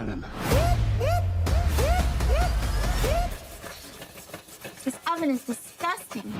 Shannon. This oven is disgusting.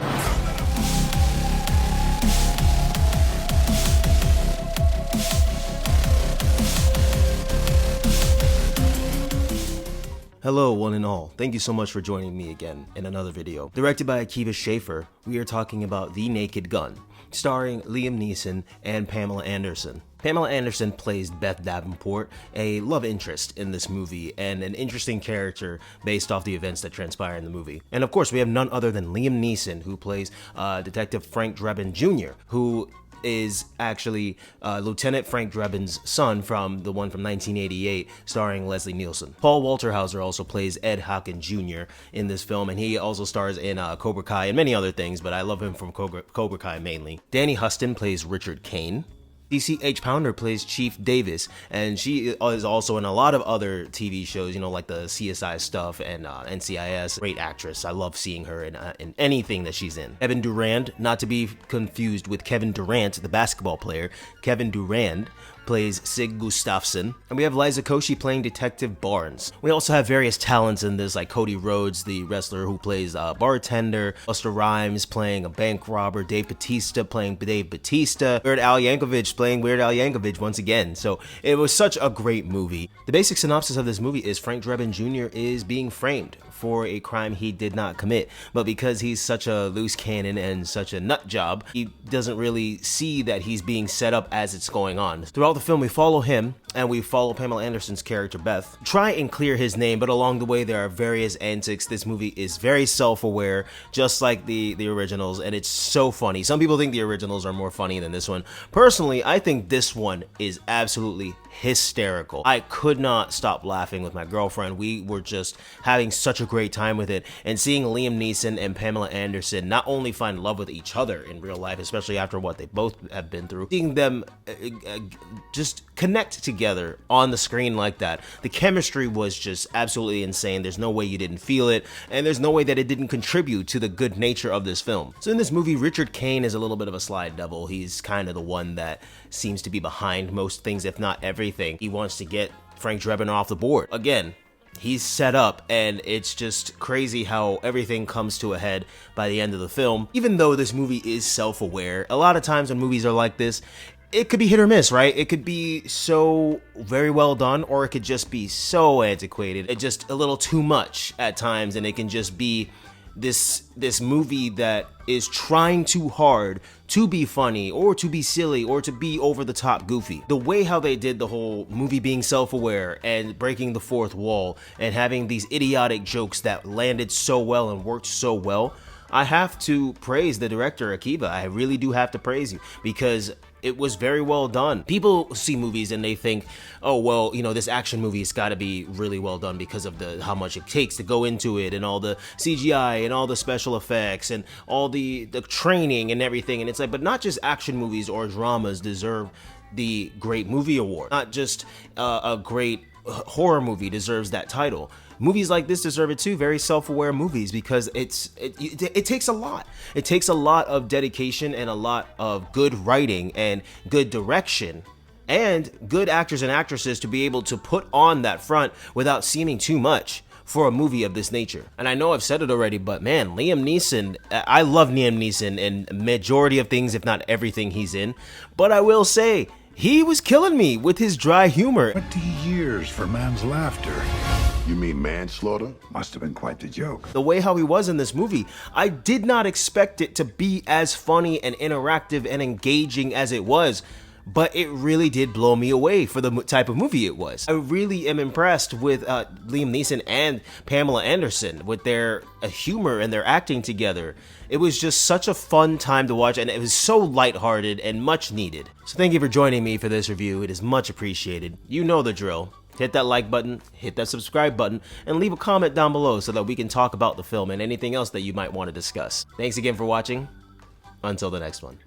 Hello one and all, thank you so much for joining me again in another video. Directed by Akiva Schaffer, we are talking about The Naked Gun, starring Liam Neeson and Pamela Anderson. Pamela Anderson plays Beth Davenport, a love interest in this movie and an interesting character based off the events that transpire in the movie. And of course we have none other than Liam Neeson, who plays Detective Frank Drebin Jr., who is actually Lieutenant Frank Drebin's son from the one from 1988, starring Leslie Nielsen. Paul Walter-Hauser also plays Ed Hawken Jr. in this film, and he also stars in Cobra Kai and many other things, but I love him from Cobra Kai mainly. Danny Huston plays Richard Kane. CCH Pounder plays Chief Davis, and she is also in a lot of other TV shows, you know, like the CSI stuff and NCIS. Great actress. I love seeing her in anything that she's in. Kevin Durand, not to be confused with Kevin Durant, the basketball player. Kevin Durand plays Sig Gustafsson, and we have Liza Koshy playing Detective Barnes. We also have various talents in this, like Cody Rhodes, the wrestler who plays bartender, Busta Rhymes playing a bank robber, Dave Bautista playing Dave Bautista, Weird Al Yankovic playing Weird Al Yankovic once again. So it was such a great movie. The basic synopsis of this movie is Frank Drebin Jr. is being framed for a crime he did not commit, but because he's such a loose cannon and such a nut job, he doesn't really see that he's being set up as it's going on. Throughout the film, we follow him and we follow Pamela Anderson's character Beth try and clear his name, but along the way there are various antics. This movie is very self-aware, just like the originals, and it's so funny. Some people think the originals are more funny than this one. Personally, I think this one is absolutely hysterical. I could not stop laughing with my girlfriend. We were just having such a great time with it, and seeing Liam Neeson and Pamela Anderson not only find love with each other in real life, especially after what they both have been through, seeing them just connect together on the screen like that. The chemistry was just absolutely insane. There's no way you didn't feel it, and there's no way that it didn't contribute to the good nature of this film. So in this movie, Richard Kane is a little bit of a slide devil. He's kind of the one that seems to be behind most things, if not everything. He wants to get Frank Drebin off the board. Again, he's set up, and it's just crazy how everything comes to a head by the end of the film. Even though this movie is self-aware, a lot of times when movies are like this, it could be hit or miss, right? It could be so very well done, or it could just be so antiquated. It's just a little too much at times, and it can just be this movie that is trying too hard to be funny or to be silly or to be over the top goofy. The way how they did the whole movie being self-aware and breaking the fourth wall and having these idiotic jokes that landed so well and worked so well, I have to praise the director, Akiva. I really do have to praise you, because it was very well done. People see movies and they think, oh, well, you know, this action movie has got to be really well done because of how much it takes to go into it, and all the CGI and all the special effects and all the training and everything. And it's like, but not just action movies or dramas deserve the Great Movie Award. Not just a great horror movie deserves that title. Movies like this deserve it too, very self-aware movies, because it takes a lot. It takes a lot of dedication and a lot of good writing and good direction and good actors and actresses to be able to put on that front without seeming too much for a movie of this nature. And I know I've said it already, but man, Liam Neeson, I love Liam Neeson in majority of things, if not everything he's in, but I will say, he was killing me with his dry humor. 20 years for man's laughter. You mean manslaughter? Must have been quite the joke. The way how he was in this movie, I did not expect it to be as funny and interactive and engaging as it was, but it really did blow me away for the type of movie it was. I really am impressed with Liam Neeson and Pamela Anderson with their humor and their acting together. It was just such a fun time to watch, and it was so lighthearted and much needed. So thank you for joining me for this review. It is much appreciated. You know the drill. Hit that like button, hit that subscribe button, and leave a comment down below so that we can talk about the film and anything else that you might want to discuss. Thanks again for watching. Until the next one.